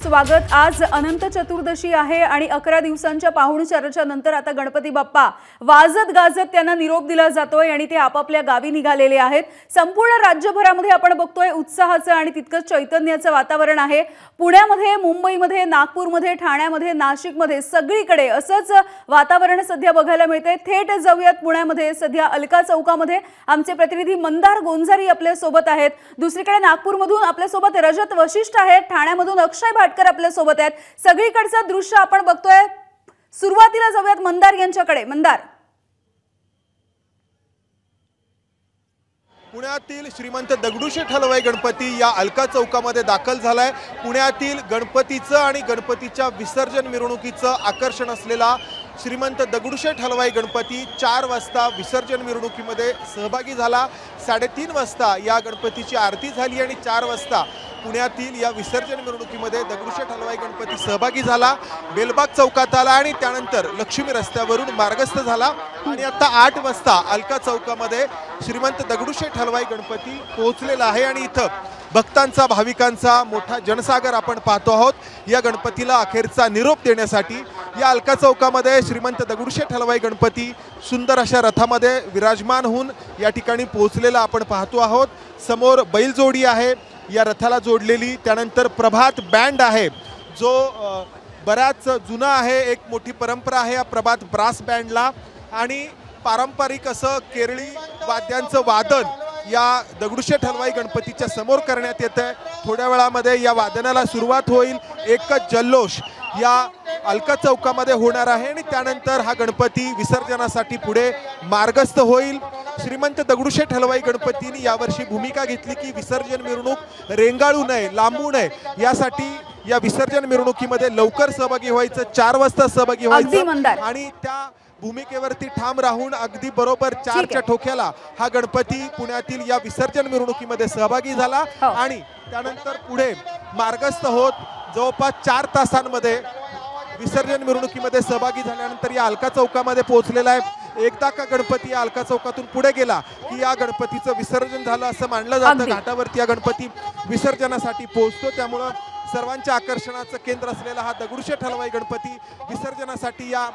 स्वागत। आज अनंत चतुर्दशी आहे आणि 11 दिवसांच्या पाहुणचाराच्या नंतर आता गणपती बाप्पा वाजत गाजत त्यांना निरोप दिला जातोय आणि ते आपापल्या गावी निघालेले आहेत। संपूर्ण राज्यभरामध्ये आपण बघतोय उत्साहाचं आणि तितकंच चैतन्याचं वातावरण आहे। पुण्यामध्ये, मुंबईमध्ये, नागपूरमध्ये, ठाण्यामध्ये, नाशिकमध्ये सगळीकडे असंच वातावरण सध्या बघायला मिळतंय। थेट जाऊयात पुण्यामध्ये। सध्या अलका चौकामध्ये आमचे प्रतिनिधी मंदार गोंजारी आपल्या सोबत आहेत। दुसरीकडे नागपूरमधून आपल्या सोबत रजत वशिष्ठ आहेत। ठाण्यामधून अक्षय भाटकर आपल्या सोबत आहेत। सगळीकडचं दृश्य आपण बघतोय। सुरुवातीला जाऊयात मंदार यांच्याकडे। मंदार, पुण्यातील श्रीमंत दगडूशेठ हलवाई गणपती या अलका चौकामध्ये दाखल झालाय। पुण्यातील गणपतीचं आणि गणपतीच्या विसर्जन मिरवणुकीचं आकर्षण असलेला श्रीमंत दगडूशेठ हलवाई गणपती 4 वाजता विसर्जन मिरवणुकीमध्ये सहभागी झाला। 3:30 वाजता या गणपतीची आरती झाली आणि 4 वाजता पुण्यातील या विसर्जन मिरवणुकीमध्ये दगडूशेठ हलवाई गणपती सहभागी झाला। बेलबाग चौकात आला आणि त्यानंतर लक्ष्मी रस्त्यावरून मार्गस्थ झाला आणि आता 8 वाजता अलका चौकामध्ये श्रीमंत दगडूशेठ हलवाई गणपती पोहोचलेला आहे आणि इथं भक्तांचा, भाविकांचा मोठा जनसागर आपण पाहतो आहोत। या गणपतीला अखेरचा निरोप देण्यासाठी या अलका चौकामध्ये श्रीमंत दगडूशेठ हलवाई गणपती सुंदर अशा रथामध्ये विराजमान होऊन या ठिकाणी पोहोचलेला आपण पाहतो आहोत। समोर बैलजोडी आहे या रथाला जोडलेली, त्यानंतर प्रभात बँड आहे जो बराच जुना आहे, एक मोठी परंपरा आहे या प्रभात ब्रास बँडला, आणि पारंपरिक असं केरळी वाद्यांचं वादन या दगडूशेठ हलवाई गणपतीच्या समोर करण्यात येतं। थोड्या वेळामध्ये या वादनाला सुरुवात होईल। एकच जल्लोष या अलका चौकामध्ये होणार आहे आणि त्यानंतर हा गणपती विसर्जनासाठी पुढे मार्गस्थ होईल। श्रीमंत दगडूशेठ हलवाई गणपतींनी यावर्षी भूमिका घेतली की विसर्जन मिरवणूक रेंगाळू नये, लांबू नये, यासाठी या विसर्जन मिरवणुकीमध्ये लवकर सहभागी व्हायचं, 4 वाजता सहभागी व्हायचं आणि त्या भूमिकेवरती ठाम राहून अगदी बरोबर 4च्या ठोक्याला हा गणपती पुण्यातील या विसर्जन मिरवणुकीमध्ये सहभागी झाला आणि त्यानंतर पुढे मार्गस्थ होत जवळपास 4 तासांमध्ये विसर्जन मिरवणुकीमध्ये सहभागी झाल्यानंतर या अलका चौकामध्ये पोहोचलेला आहे। एकदा का गणपती या अलका चौकातून पुढे गेला की या गणपतीचं विसर्जन झालं असं मानलं जातं। घाटावरती या गणपती विसर्जनासाठी पोहोचतो, त्यामुळं सर्वांच्या आकर्षणाचं केंद्र असलेला हा दगडूशेठ हलवाई गणपती विसर्जनासाठी या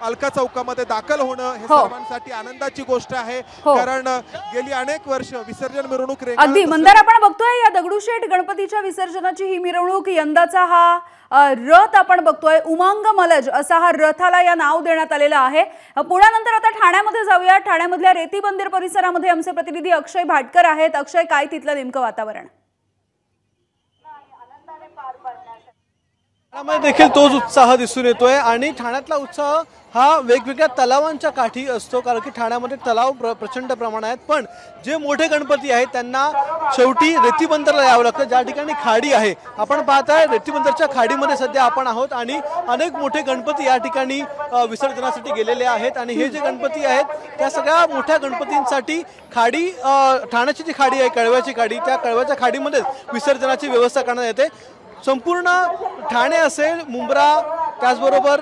अलका चौकामध्ये दाखल होणं हे सर्वांसाठी आनंदाची गोष्ट आहे, कारण गेली अनेक वर्ष विसर्जन मिरवणूक अगदी मंदार आपण बघतोय या दगडूशेठ गणपतीच्या विसर्जनाची ही मिरवणूक, यंदाचा हा रथ आपण बघतोय उमंग मलज असा हा रथाला या नाव देण्यात आलेलं आहे। पुण्यानंतर आता ठाण्यामध्ये जाऊया। ठाण्यामधल्या रेती मंदिर परिसरामध्ये आमचे प्रतिनिधी अक्षय भाटकर आहेत। अक्षय, काय तिथलं नेमकं वातावरण? ठाण्यामध्ये देखील तोच उत्साह दिसून येतोय आणि ठाण्यातला उत्साह हा वेगवेगळ्या तलावांच्या काठी असतो, कारण की ठाण्यामध्ये तलाव प्रचंड प्रमाणात आहेत, पण जे मोठे गणपती आहेत त्यांना शेवटी रेती बंदरला यावं लागतं, ज्या ठिकाणी खाडी आहे। आपण पाहताय रेती बंदरच्या खाडीमध्ये सध्या आपण आहोत आणि अनेक मोठे गणपती या ठिकाणी विसर्जनासाठी गेलेले आहेत आणि हे जे गणपती आहेत त्या सगळ्या मोठ्या गणपतींसाठी खाडी, ठाण्याची जी खाडी आहे कळव्याची खाडी, त्या कळव्याच्या खाडीमध्येच विसर्जनाची व्यवस्था करण्यात येते। संपूर्ण ठाणे असेल, मुंब्रा, त्याचबरोबर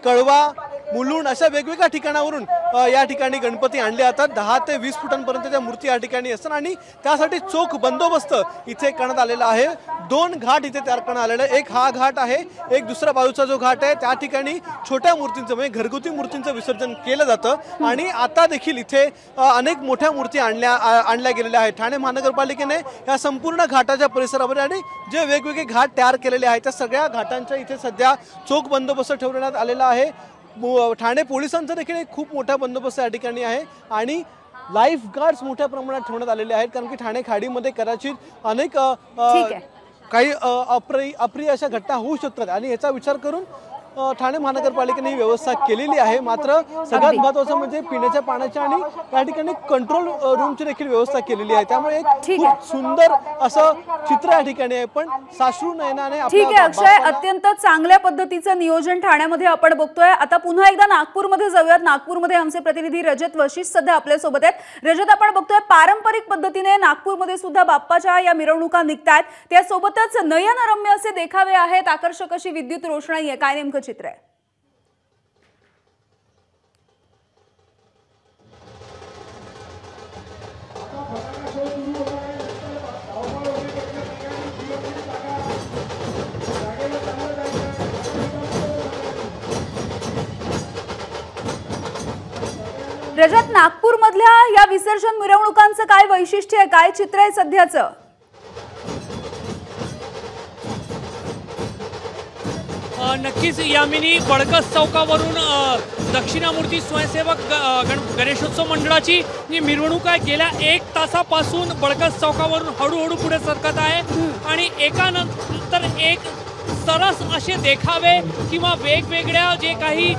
कळवा, मुलुंड अशा वेगवेगळ्या ठिकाणावरून या ठिकाणी गणपती आणले जातात। 10 ते 20 फुटांपर्यंत त्या मूर्ती या ठिकाणी असतात आणि त्यासाठी चोख बंदोबस्त इथे करण्यात आलेला आहे। 2 घाट इथे तयार करण्यात आलेले आहे। एक हा घाट आहे, एक दुसरा बाजूचा जो घाट आहे त्या ठिकाणी छोट्या मूर्तींचं म्हणजे घरगुती मूर्तींचं विसर्जन केलं जातं आणि आता देखील इथे अनेक मोठ्या मूर्ती आणल्या गेलेल्या आहेत। ठाणे महानगरपालिकेने या संपूर्ण घाटाच्या परिसरामध्ये आणि जे वेगवेगळे घाट तयार केलेले आहेत त्या सगळ्या घाटांच्या इथे सध्या चोख बंदोबस्त ठेवण्यात आलेला आहे। ठाणे पोलिसांचा देखील एक खूप मोठा बंदोबस्त या ठिकाणी आहे आणि लाईफ गार्ड्स मोठ्या प्रमाणात ठेवण्यात आलेले आहेत, कारण की ठाणे खाडीमध्ये कदाचित अनेक काही अप्रिय अशा घटना होऊ शकतात आणि याचा विचार करून ठाणे महानगरपालिकेने ही व्यवस्था केलेली आहे। मात्र सगळ्यात महत्त्वाचं म्हणजे पिण्याच्या पाण्याच्या आणि या ठिकाणी कंट्रोल रूमची देखील व्यवस्था केलेली आहे, त्यामुळे एक खूप सुंदर असं चित्र या ठिकाणी आहे। पण साश्रू नयनाने ठीक आहे अक्षय, अत्यंत चांगल्या पद्धतीचं नियोजन ठाण्यामध्ये आपण बघतोय। आता पुन्हा एकदा नागपूरमध्ये जाऊयात। नागपूरमध्ये आमचे प्रतिनिधी रजत वशिष्ठ सध्या आपल्या सोबत आहेत। रजत, आपण बघतोय पारंपरिक पद्धतीने नागपूरमध्ये सुद्धा बाप्पाच्या या मिरवणुका निघतात, त्यासोबतच नयनरम्य असे देखावे आहेत, आकर्षक अशी विद्युत रोषणाई आहे, काय नेमकं चित्र आहे? रजत, नागपूरमधल्या या विसर्जन मिरवणुकांचं काय वैशिष्ट्य आहे, काय चित्र आहे सध्याचं? नक्कीच यामिनी, बडकस चौकावरून दक्षिणामूर्ती स्वयंसेवक गणेशोत्सव मंडळाची जी मिरवणूक आहे गेल्या 1 तासापासून बडकस चौकावरून हळूहळू पुढे सरकत आहे आणि एकानंतर एक सरस असे देखावे किंवा वेगवेगळ्या जे काही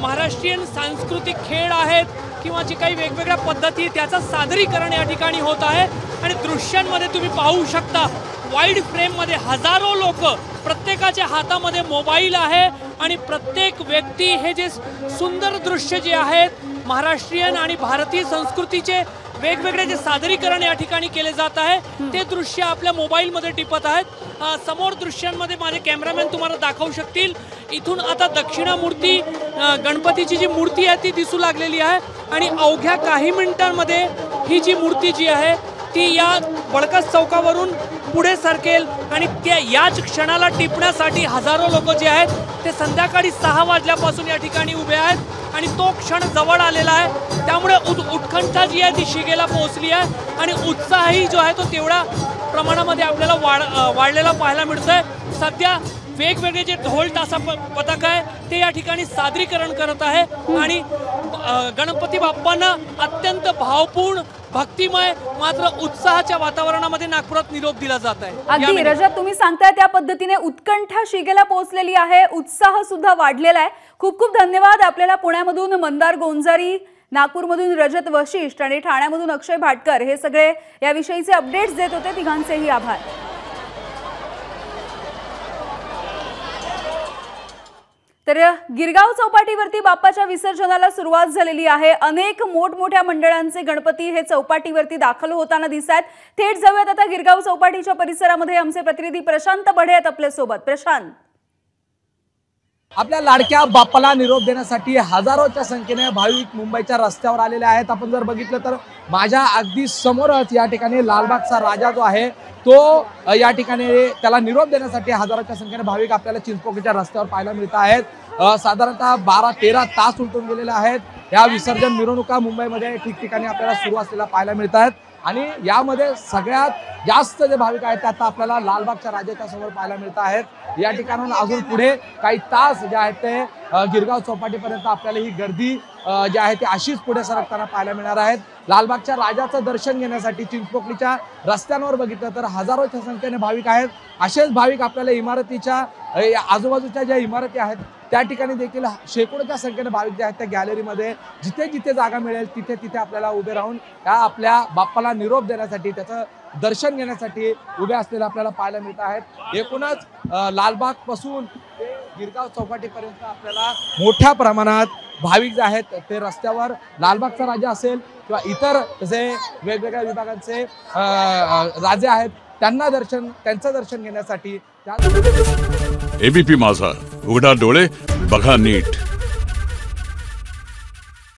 महाराष्ट्रीयन सांस्कृतिक खेळ आहेत किंवा जे काही वेगवेगळ्या पद्धती त्याचं सादरीकरण या ठिकाणी होत आहे आणि दृश्यांमध्ये तुम्ही पाहू शकता वाईड फ्रेममध्ये हजारो लोक, प्रत्येकाच्या हातामध्ये मोबाईल आहे आणि प्रत्येक व्यक्ती हे जे सुंदर दृश्य जे आहेत महाराष्ट्रीयन आणि भारतीय संस्कृतीचे वेगवेगळे जे सादरीकरण या ठिकाणी केले जात आहे ते दृश्य आपल्या मोबाईलमध्ये टिपत आहेत। समोर दृश्यांमध्ये माझे कॅमेरामॅन तुम्हाला दाखवू शकतील। इथून आता दक्षिणामूर्ती गणपतीची जी मूर्ती आहे ती दिसू लागलेली आहे आणि अवघ्या काही मिनिटांमध्ये ही जी मूर्ती जी आहे ती या बडकस चौकावरून पुढे सरकेल आणि त्या याच क्षणाला टिपण्यासाठी हजारो लोक जे आहेत ते संध्याकाळी 6 वाजल्यापासून या ठिकाणी उभे आहेत आणि तो क्षण जवळ आलेला आहे। त्यामुळे उत्कंठा जी आहे ती शिगेला पोहोचली आहे आणि उत्साहही जो आहे तो तेवढा प्रमाणामध्ये आपल्याला वाढलेला पाहायला मिळतोय। सध्या वेगवेगळे जे ढोल तासा पथक आहे ते या ठिकाणी सादरीकरण करत आहे आणि गणपती बाप्पांना अत्यंत भावपूर्ण, भक्तिमय मात्र उत्साहाच्या वातावरणामध्ये नागपुरात निरोप दिला जात आहे। अगदी रजत, तुम्ही सांगताय त्या पद्धतीने उत्कंठा शिगेला पोहोचलेली आहे, उत्साह सुद्धा वाढलेला आहे। खूप खूप धन्यवाद। आपल्याला पुण्यामधून मंदार गोंजारी, नागपूरमधून रजत वशिष्ठ आणि ठाण्यामधून अक्षय भाटकर हे सगळे याविषयीचे अपडेट्स देत होते। तिघांचेही आभार। तर गिरगाव चौपाटीवरती बाप्पाच्या विसर्जनाला सुरुवात झालेली आहे। अनेक मोठमोठ्या मंडळांचे गणपती हे चौपाटीवरती दाखल होताना दिसत आहेत। थेट जाऊयात आता गिरगाव चौपाटीच्या परिसरामध्ये। आमचे प्रतिनिधी प्रशांत बढे आहेत आपल्या सोबत। प्रशांत, आपल्या लाडक्या बाप्पाला निरोप देण्यासाठी हजारोच्या संख्येने भाविक मुंबईच्या रस्त्यावर आलेले आहेत। आपण जर बघितलं तर माझ्या अगदी समोरच या ठिकाणी लालबागचा राजा जो आहे तो या ठिकाणी त्याला निरोप देण्यासाठी हजारोच्या संख्येने भाविक आपल्याला चिंचपोकळीच्या रस्त्यावर पाहायला मिळत आहेत। साधारणतः 12-13 तास उलटून गेलेले आहेत। या विसर्जन मिरवणुका मुंबईमध्ये ठिकठिकाणी आपल्याला सुरू असलेल्या पाहायला मिळत आहेत आणि यामध्ये सगळ्यात जास्त जे भाविक आहेत ते आता आपल्याला लालबागच्या राजाच्या समोर पाहायला मिळत आहेत। या ठिकाणाहून अजून पुढे काही तास जे आहेत ते गिरगाव चौपाटीपर्यंत आपल्याला ही गर्दी जी आहे ती अशीच पुढे सरकताना पाहायला मिळणार आहेत। लालबागच्या राजाचं दर्शन घेण्यासाठी चिंचपोकळीच्या रस्त्यांवर बघितलं तर हजारोच्या संख्येने भाविक आहेत। असेच भाविक आपल्याला इमारतीच्या आजूबाजूच्या ज्या इमारती आहेत त्या ठिकाणी देखील शेकडोच्या संख्येने भाविक जे आहेत त्या गॅलरीमध्ये जिथे जिथे जागा मिळेल तिथे तिथे आपल्याला उभे राहून त्या आपल्या बाप्पाला निरोप देण्यासाठी, त्याचं दर्शन घेण्यासाठी उभे असलेले आपल्याला पाहायला मिळत आहेत। एकूणच लालबाग पासून ते गिरगाव चौपाटीपर्यंत आपल्याला मोठ्या प्रमाणात भाविक जे आहेत ते रस्त्यावर लालबागचा राजा असेल किंवा इतर जे वेगवेगळ्या विभागांचे राजे आहेत त्यांचं दर्शन घेण्यासाठी एबीपी माझा, उघडा डोळे बघा नीट।